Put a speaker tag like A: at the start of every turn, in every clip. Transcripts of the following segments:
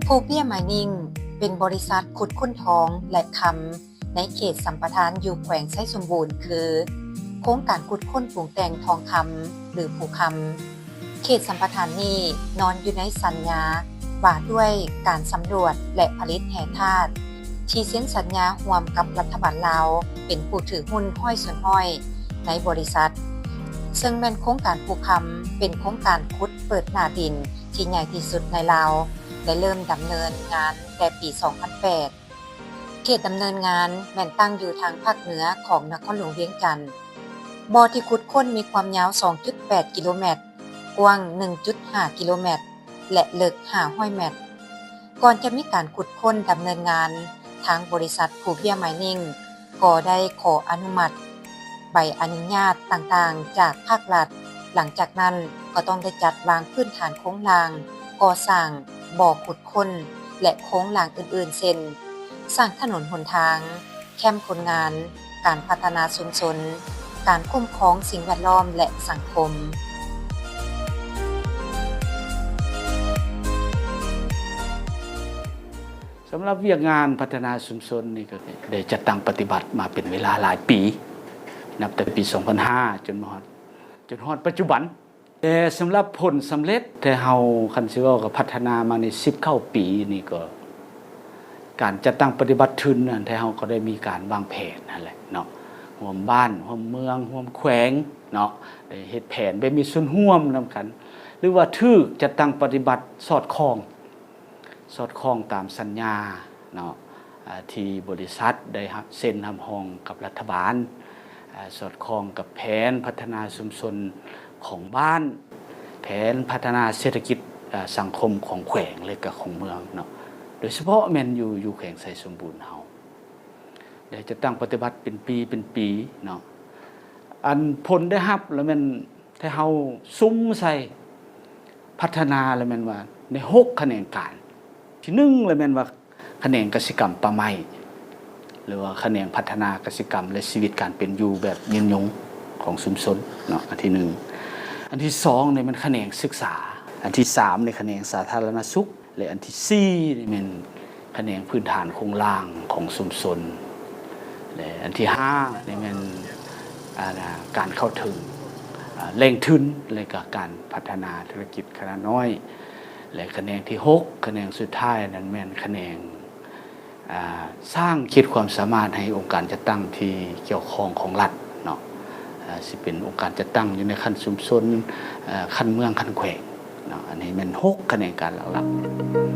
A: โคเปียไมนิ่งเป็นบริษัทขุดค้นทองและคำในเขตสัมปทานอยู่แขวงไชยสมบูรณ์คือโครงการขุดค้นปรุงแต่งทองคำหรือภูคำเขตสัมปทานนี้นอนอยู่ในสัญญาว่าด้วยการสำรวจและผลิตแร่ธาตุที่เซ็นสัญญาร่วมกับรัฐบาลลาวเป็นผู้ถือหุ้นห้อยส่วนห้อยในบริษัทซึ่งแม่นโครงการภูคำเป็นโครงการขุดเปิดหน้าดินที่ใหญ่ที่สุดในลาวได้เริ่มดำเนินงานแต่ปี 2008 เขตดำเนินงานแม่นตั้งอยู่ทางภาคเหนือของนครหลวงเวียงจันทน์บ่อที่ขุดค้นมีความยาว 2.8 กิโลเมตรกว้าง 1.5 กิโลเมตรและลึก500 เมตรก่อนจะมีการขุดค้นดำเนินงานทางบริษัทภูเบียไมนิ่งก็ได้ขออนุมัติใบอนุญาตต่างๆจากภาครัฐหลังจากนั้นก็ต้องได้จัดวางพื้นฐานโครงรางก่อสร้างบ่อขุดค้นและโค้งหลังอื่นๆเช่นสร้างถนนหนทางแคมป์คนงานการพัฒนาชุมชนการคุ้มครองสิ่งแวดล้อมและสังคม
B: สำหรับเวียกงานพัฒนาชุมชนนี่ก็ได้จัดตั้งปฏิบัติมาเป็นเวลาหลายปีนับแต่ปี 2005 จนฮอดปัจจุบันแต่สำหรับผลสำเร็จแต่เฮาคันสิว่าก็พัฒนามาใน19ปีนี่ก็การจัดตั้งปฏิบัติทุนนั่นแต่เฮาก็ได้มีการวางแผนนั่นแหละเนาะร่วมบ้านร่วมเมืองร่วมแขวงเนาะได้เฮ็ดแผนไปมีส่วนร่วมนำกันหรือว่าถูกจัดตั้งปฏิบัติสอดคล้องตามสัญญาเนาะที่บริษัทได้เซ็นทำห้องกับรัฐบาลสอดคล้องกับแผนพัฒนาชุมชนของบ้านแผนพัฒนาเศรษฐกิจสังคมของแขวงและก็ของเมืองเนาะโดยเฉพาะแม่นอยู่แขวงไชยสมบูรณ์เฮาได้จะตั้งปฏิบัติเป็นปีเนาะอันผลได้รับแล้วแม่นถ้าเฮาซุ้มใส่พัฒนาแล้วแม่นว่าใน6แขนงการที่1แล้วแม่นว่าแขนงกสิกรรมป่าไม้หรือว่าแขนงพัฒนากสิกรรมและชีวิตการเป็นอยู่แบบยืนยงของชุมชนเนาะอันที่1อันที่2นี่มันแขนงศึกษาอันที่3ในแขนงสาธารณสุขและอันที่4นี่มันแขนงพื้นฐานโครงสร้างของชุมชนและอันที่5นี่มันการเข้าถึงแหล่งทุนและก็การพัฒนาธุรกิจขนาดน้อยและแขนงที่6แขนงสุดท้ายนั้นแม่นแขนงสร้างขีดความสามารถให้องค์การจัดตั้งที่เกี่ยวข้องของรัฐเนาะสิเป็นองค์การจัดตั้งอยู่ในขั้นชุมชนขั้นเมืองขั้นแขวงเนาะอันนี้แม่น6แขนงการหลัก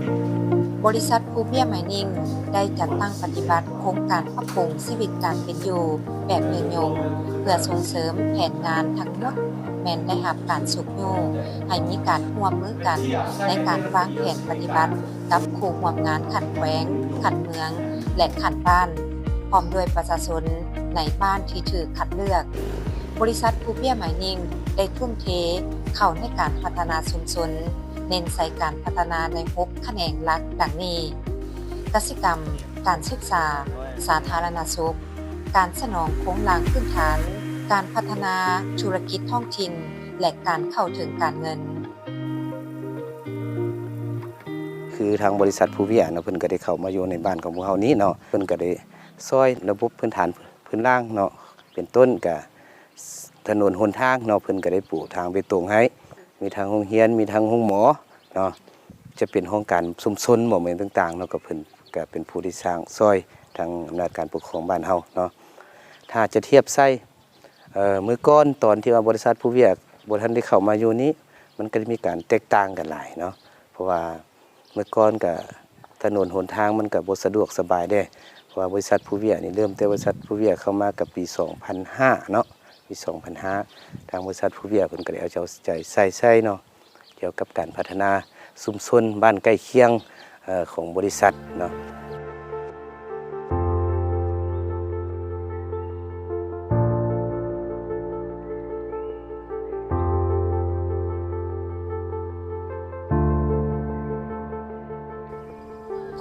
A: ๆบริษัทภูเบียไมนิ่งได้จัดตั้งปฏิบัติโครงการปรับปรุงชีวิตการเป็นอยู่แบบยืนยงเพื่อส่งเสริมแผนงานทั้งหมดแม่นได้รับการสุขอยู่ให้มีการร่วมมือกันในการวางแผนปฏิบัติกับคู่ร่วมงานขันแขวงขันเมืองและขันบ้านพร้อมด้วยประชาชนในบ้านที่ถือคัดเลือกบริษัทภูเบียไมนิ่งได้ทุ่มเทเข้าในการพัฒนาชุมชนเน้นใส่การพัฒนาใน6แขนงหลักดังนี้กสิกรรมการศึกษาสาธารณสุขการสนองโครงสร้างพื้นฐานการพัฒนาธุรกิจท้องถิ่นและการเข้าถึงการเงิน
C: คือทางบริษัทภูเบียเนาะเพิ่นก็ได้เข้ามาอยู่ในบ้านของพวกเฮานี้เนาะเพิ่นก็ได้ซอยระบบพื้นฐานพื้นล่างเนาะเป็นต้นก็ถนนหนทางเนาะเพิ่นก็ได้ปูทางไปตรงให้มีทางโรงเรียนมีทางโรงหมอเนาะจะเป็นโครงการชุมชนหมู่เมืองต่างๆเนาะก็เพิ่นก็เป็นผู้ที่สร้างซอยทางอำนาจการปกครองบ้านเฮาเนาะถ้าจะเทียบไส้มื้อก่อนตอนที่ว่าบริษัทภูเบียบ่ทันได้เข้ามาอยู่นี้มันก็มีการแตกต่างกันหลายเนาะเพราะว่าเมื่อก่อนก็ถนนหนทางมันก็บ่สะดวกสบายเด้เพราะว่าบริษัทภูเบียนี่เริ่มแต่บริษัทภูเบียเข้ามากับปี 2005 เนาะปี 2005 ทางบริษัทภูเบียเพิ่นก็ได้เอาใจใส่เนาะเกี่ยวกับการพัฒนาชุมชนบ้านใกล้เคียงของบริษัทเนาะ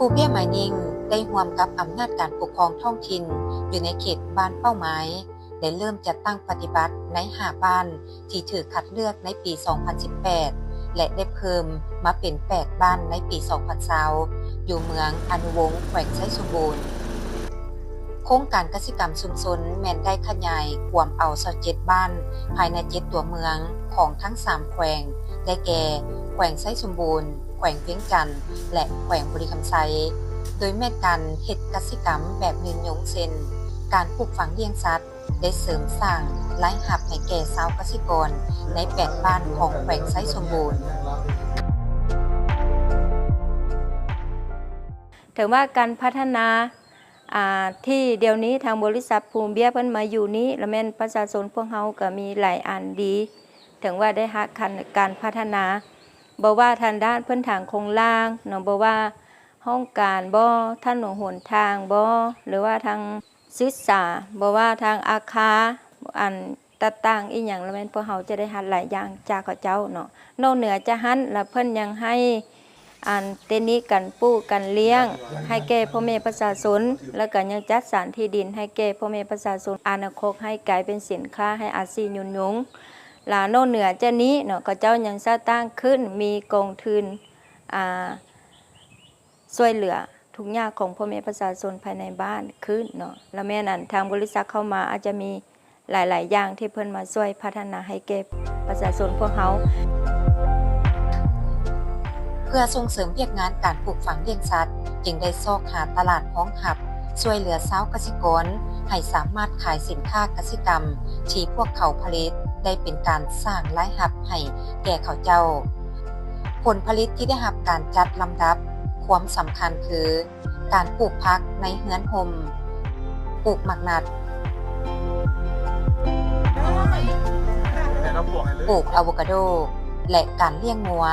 A: ภูเบียไมนิ่งได้ร่วมกับอำนาจการปกครองท้องถิ่นอยู่ในเขตบ้านเป้าหมายได้เริ่มจัดตั้งปฏิบัติใน5บ้านที่ถือคัดเลือกในปี 2018 และได้เพิ่มมาเป็น8บ้านในปี 2020อยู่เมืองอนุวงศ์แขวงไชยสมบูรณ์โครงการกสิกรรมชุมชนแม่นได้ขยายความเอา27บ้านภายใน7ตัวเมืองของทั้ง3แขวงได้แก่แขวงไชยสมบูรณ์แขวงเวียงจันทน์และแขวงบุรีคำไชโดยแม่การเฮ็ดกสิกรรมแบบยืนยงเช่นการปลูกฝังเลี้ยงสัตว์ได้เสริมสร้างรายรับให้แก่ชาวเกษตรกรใน8บ้านของแขวงไชยสมบูรณ์
D: ถือว่าการพัฒนาที่เดี๋ยวนี้ทางบริษัทภูมิเบี้ยเพิ่นมาอยู่นี้แล้วแม่นประชาชนพวกเฮาก็มีหลายอันดีถึงว่าได้ฮักการพัฒนาบ่ว่าทางด้านพื้นฐานโครงล่างเนาะบ่ว่าห้องการบ่ถนนหนทางบ่หรือว่าทางศึกษาบ่ว่าทางอาคารอันต่างๆอีหยังแล้วแม่นพวกเฮาจะได้ฮัดหลายอย่างจากเขาเจ้าเนาะนอกเหนือจะหันแล้วเพิ่นยังให้เตนี้กันปลูกกันเลี้ยงให้แก่พ่อแม่ประชาชนแล้วก็ยังจัดสรรที่ดินให้แก่พ่อแม่ประชาชนอนาคตให้กลายเป็นสินค้าให้อาชีพยุนยงลาโนเหนือเจ้านี้เนาะก็เจ้ายังสร้างขึ้นมีกองทุนช่วยเหลือทุกอย่างของพ่อแม่ประชาชนภายในบ้านขึ้นเนาะแล้วแม่นั้นทางบริษัทเข้ามาอาจจะมีหลายๆอย่างที่เพิ่นมาช่วยพัฒนาให้แก่ประชาชนพวกเฮา
A: เพื่อส่งเสริมเวียกงานการปลูกฝังเลี้ยงสัตว์จึงได้ซอกหาตลาดพ้องหับช่วยเหลือชาวเกษตรกรให้สามารถขายสินค้าเกษตรกรรมที่พวกเขาผลิตได้เป็นการสร้างรายรับให้แก่เขาเจ้าผลผลิตที่ได้รับการจัดลำดับความสำคัญคือการปลูกผักในเฮือนห่มปลูกหมักนัดปลูกอะโวคาโดและการเลี้ยงงัว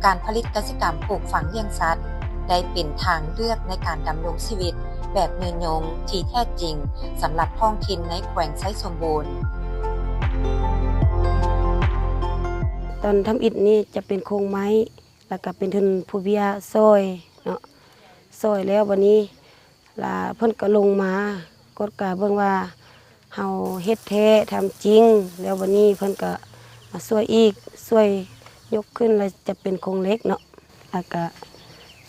A: การผลิตกสิกรรมปลูกฝังเลี้ยงสัตว์ได้เป็นทางเลือกในการดำรงชีวิตแบบยืนยงที่แท้จริงสำหรับท้องถิ่นในแขวงไชยสมบูรณ์
E: ตอนทำอิฐนี่จะเป็นโครงไม้แล้วก็เป็นทุนผู้เบี้ยซอยเนาะซอยแล้ววันนี้ล่ะเพิ่นก็ลงมากดกะเบิ่งว่าเฮาเฮ็ดแท้ทำจริงแล้ววันนี้เพิ่นก็มาช่วยอีกช่วยยกขึ้นแล้วจะเป็นโครงเล็กเนาะแล้วก็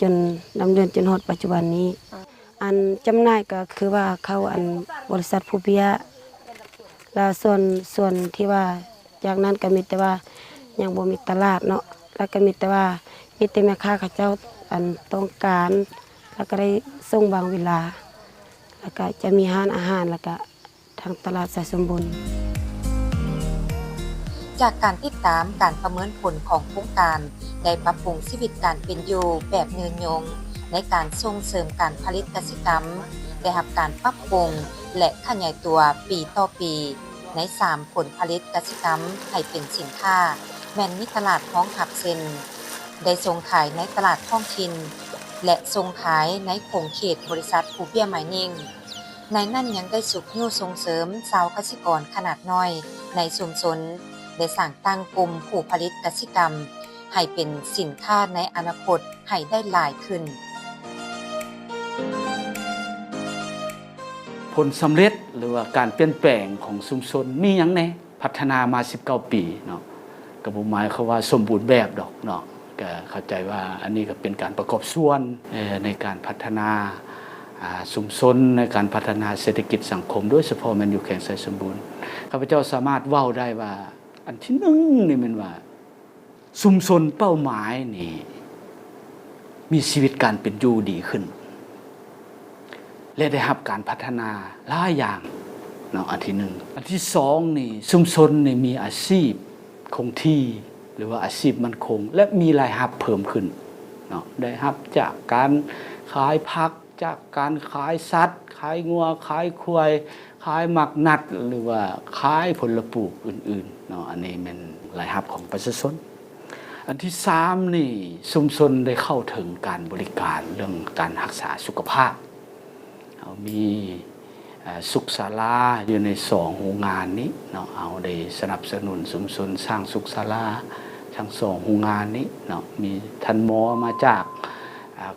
E: จนดำเนินจนฮอดปัจจุบันนี้อันจำหน่ายก็คือว่าเข้าอันบริษัทผู้เบี้ยแล้วส่วนที่ว่าจากนั้นก็มีแต่ว่ายังบ่มีตลาดเนาะแล้วก็มีแต่ว่ามีแต่แม่ค้าเขาเจ้าอันต้องการแล้วก็ได้ส่งบางเวลาแล้วก็จะมีร้านอาหารแล้วก็ทางตลาดไชยสมบูรณ์
A: จากการติดตามการประเมินผลของโครงการได้ปรับปรุงชีวิตการเป็นอยู่แบบยืนยงในการส่งเสริมการผลิตกสิกรรมได้รับการปรับปรุงและขยายตัวปีต่อปีใน3ผลผลิตกสิกรรมให้เป็นสินค้าแม่นมีตลาดท้องหับเซ็นได้ส่งขายในตลาดท้องถิ่นและส่งขายในโครงเขตบริษัทภูเบี้ยไมนิ่งในนั้นยังได้สุขยุส่งเสริมชาวเกษตรกรขนาดน้อยในชุมชนได้สร้างตั้งกลุ่มผู้ผลิตกสิกรรมให้เป็นสินค้าในอนาคตให้ได้หลายขึ้น
B: ผลสำเร็จหรือว่าการเปลี่ยนแปลงของชุมชนมีหยังแน่พัฒนามา19ปีเนาะก็บ่หมายความว่าสมบูรณ์แบบดอกเนาะก็เข้าใจว่าอันนี้ก็เป็นการประกอบส่วนในการพัฒนาชุมชนในการพัฒนาเศรษฐกิจสังคมโดยเฉพาะมันอยู่แข่งไชยสมบูรณ์ข้าพเจ้าสามารถเว้าได้ว่าอันที่1นี่มันว่าชุมชนเป้าหมายนี่มีชีวิตการเป็นอยู่ดีขึ้นและได้รับการพัฒนาหลายอย่างเนาะอันที่1อันที่2นี่ชุมชนนี่มีอาชีพคงที่หรือว่าอาชีพมั่นคงและมีรายรับเพิ่มขึ้นเนาะได้รับจากการขายผักจากการขายสัตว์ขายงัวขายควายขายหมักนัดหรือว่าขายผลปลูกอื่นๆเนาะอันนี้เป็นรายรับของประชาชนอันที่3นี่ชุมชนได้เข้าถึงการบริการเรื่องการรักษาสุขภาพมีสุขศาลาอยู่ใน2โรงงานนี้เนาะเอาได้สนับสนุนชุมชนสร้างสุขศาลาทั้ง2โรงงานนี้เนาะมีท่านหมอมาจาก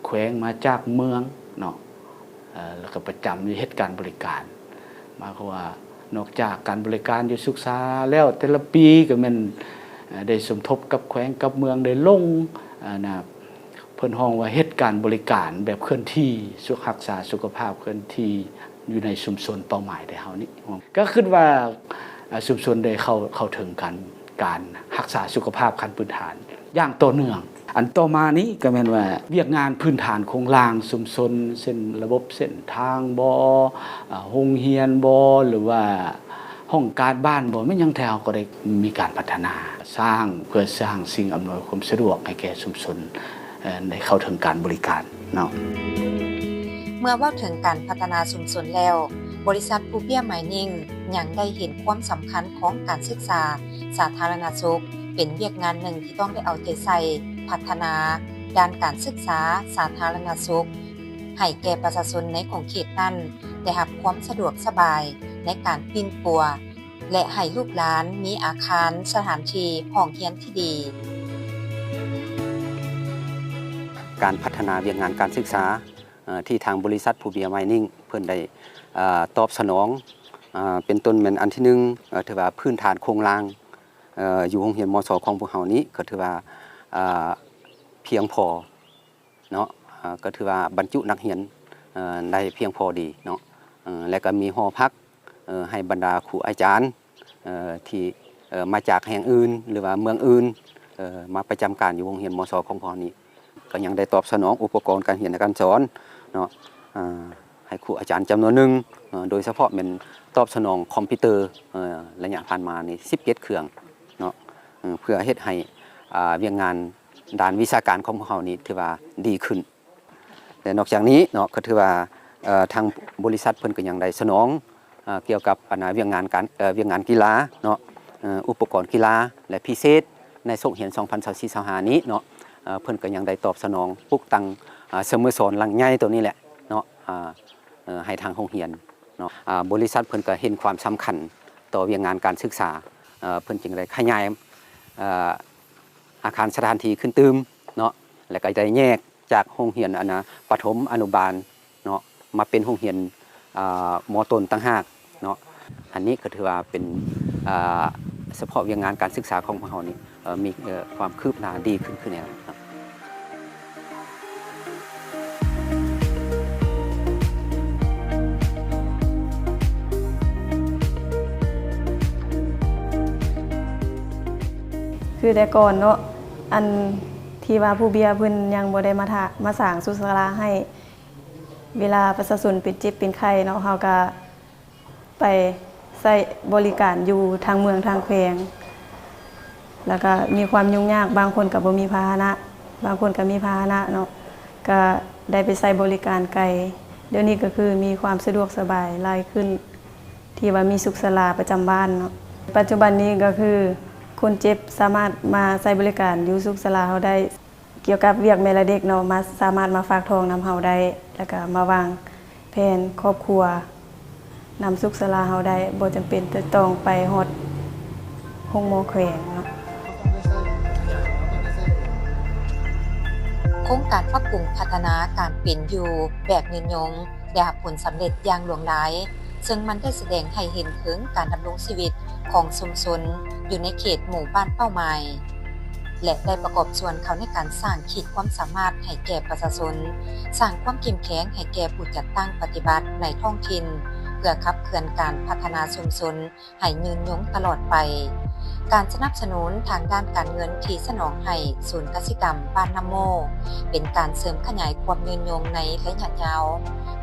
B: แขวงมาจากเมืองเนาะแล้วก็ประจำอยู่เฮ็ดการบริการหมายความว่านอกจากการบริการอยู่สุขศาลาแล้วแต่ละปีก็แม่น ได้สมทบกับแขวงกับเมืองได้ลงนะเพิ่นฮ้องว่าเฮ็ดการบริการแบบเคลื่อนที่รักษาสุขภาพเคลื่อนที่อยู่ในชุมชนเป้าหมายได้เฮานี่ก็คิดว่าชุมชนได้เข้าถึงการรักษาสุขภาพขั้นพื้นฐานอย่างต่อเนื่องอันต่อมานี้ก็แม่นว่าเวียกงานพื้นฐานโครงสร้างชุมชนเส้นระบบเส้นทางบ่โรงเรียนบ่หรือว่าห้องการบ้านบ่แม่นยังแถวก็ได้มีการพัฒนาสร้างเพื่อสร้างสิ่งอำนวยความสะดวกให้แก่ชุมชนได้เข้าถึงการบริการเนาะ
A: เมื่อเว้าถึงการพัฒนาชุมชนแล้วบริษัทปูเปียไมนิ่งยังได้เห็นความสำคัญของการศึกษาสาธารณสุขเป็นเวียกงานหนึ่งที่ต้องได้เอาใจใส่พัฒนาด้านการศึกษาสาธารณสุขให้แก่ประชาชนในของเขตนั้นได้รับความสะดวกสบายในการปิ้นปัวและให้ลูกหลานมีอาคารสถานที่ห้องเรียนที่ดี
C: การพัฒนาเวียกงานการศึกษาที่ทางบริษัทภูเบียไมนิ่งเพิ่นได้ตอบสนองเป็นต้นแม่นอันที่1ถือว่าพื้นฐานโครงสร้างอยู่โรงเรียนมศของพวกเฮานี้ก็ถือว่าเพียงพอเนาะก็ถือว่าบรรจุนักเรียนได้เพียงพอดีเนาะและก็มีหอพักให้บรรดาครูอาจารย์ที่มาจากแห่งอื่นหรือว่าเมืองอื่นมาประจำการอยู่โรงเรียนมศของพวกนี้ก็ยังได้ตอบสนองอุปกรณ์การเรียนการสอนเนาะให้ครูอาจารย์จำนวนหนึ่งโดยเฉพาะเป็นตอบสนองคอมพิวเตอร์ระยะผ่านมานี่17เครื่องเนาะเพื่อเฮ็ดให้เวียกงานด้านวิชาการของพวกเรานี้ถือว่าดีขึ้นแต่นอกจากนี้เนาะก็ถือว่าทางบริษัทเพิ่นก็ยังได้สนองเกี่ยวกับเวียกงานกีฬาเนาะอุปกรณ์กีฬาและพิเศษในสงเหียน 2024-25 นี้เนาะเพิ่นก็ยังได้ตอบสนองปลุกตั้งสโมสรหลังใหญ่ตัวนี้แหละเนาะให้ทางโรงเรียนเนาะบริษัทเพิ่นก็เห็นความสำคัญต่อเวียกงานการศึกษาเพิ่นจึงได้ขยายอาคารสถานที่ขึ้นตืมเนาะแล้วก็ได้แยกจากโรงเรียนประถมอนุบาลเนาะมาเป็นโรงเรียนม.ต้นต่างหากเนาะอันนี้ก็ถือว่าเป็นเฉพาะเวียกงานการศึกษาของพวกเรานี่มีความคืบหน้าดีขึ้นแล้วครับ
F: คือแต่ก่อนเนาะอันที่ว่าผู้เบียเพิ่นยังบ่ได้มาสร้างสุศาลาให้เวลาประชาชนเป็นเจ็บเป็นไข้เนาะเฮาก็ไปใช้บริการอยู่ทางเมืองทางแขวงแล้วก็มีความยุ่งยากบางคนก็บ่มีพาหนะบางคนก็มีพาหนะเนาะก็ได้ไปใช้บริการไกลเดี๋ยวนี้ก็คือมีความสะดวกสบายหลายขึ้นที่ว่ามีสุขศาลาประจำบ้านเนาะปัจจุบันนี้ก็คือคนเจ็บสามารถมาใช้บริการอยู่สุขศาลาเฮาได้เกี่ยวกับเวียกแม่และเด็กเนาะมาสามารถมาฝากท้องนำเฮาได้แล้วก็มาวางแผนครอบครัวนำสุขศาลาเฮาได้บ่จำเป็นจะต้องไปฮอดโรงหมอแขวงเนาะ
A: โครงการปรับปรุงพัฒนาการเป็นอยู่แบบยืนยงได้รับผลสำเร็จอย่างหลวงหลายซึ่งมันได้แสดงให้เห็นถึงการดำรงชีวิตของชุมชนอยู่ในเขตหมู่บ้านเป้าหมายและได้ประกอบส่วนเขาในการสร้างขีดความสามารถให้แก่ประชาชนสร้างความเข้มแข็งให้แก่ผู้จัดตั้งปฏิบัติในท้องถิ่นเพื่อขับเคลื่อนการพัฒนาชุมชนให้ยืนยงตลอดไปการสนับสนุนทางด้านการเงินที่สนองให้ศูนย์กสิกรรมบ้านน้ำโมเป็นการเสริมขยายความยืนยงในระยะยาว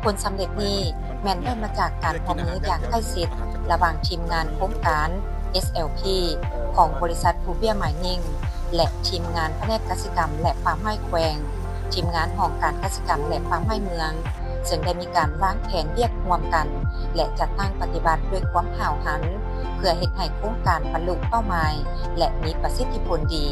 A: ผลสำเร็จนี้แม้นได้มาจากการร่วมมืออย่างใกล้ชิดระหว่างทีมงานโครงการ SLP ของบริษัทภูเบียไมนิ่งและทีมงานแผนกกสิกรรมและป่าไม้แขวงทีมงานของการกสิกรรมและป่าไม้เมืองซึ่งได้มีการวางแผนเรียกรวมกันและจัดตั้งปฏิบัติด้วยความห่าวหันเพื่อเฮ็ดให้โครงการบรรลุเป้าหมายและมีประสิทธิผลดี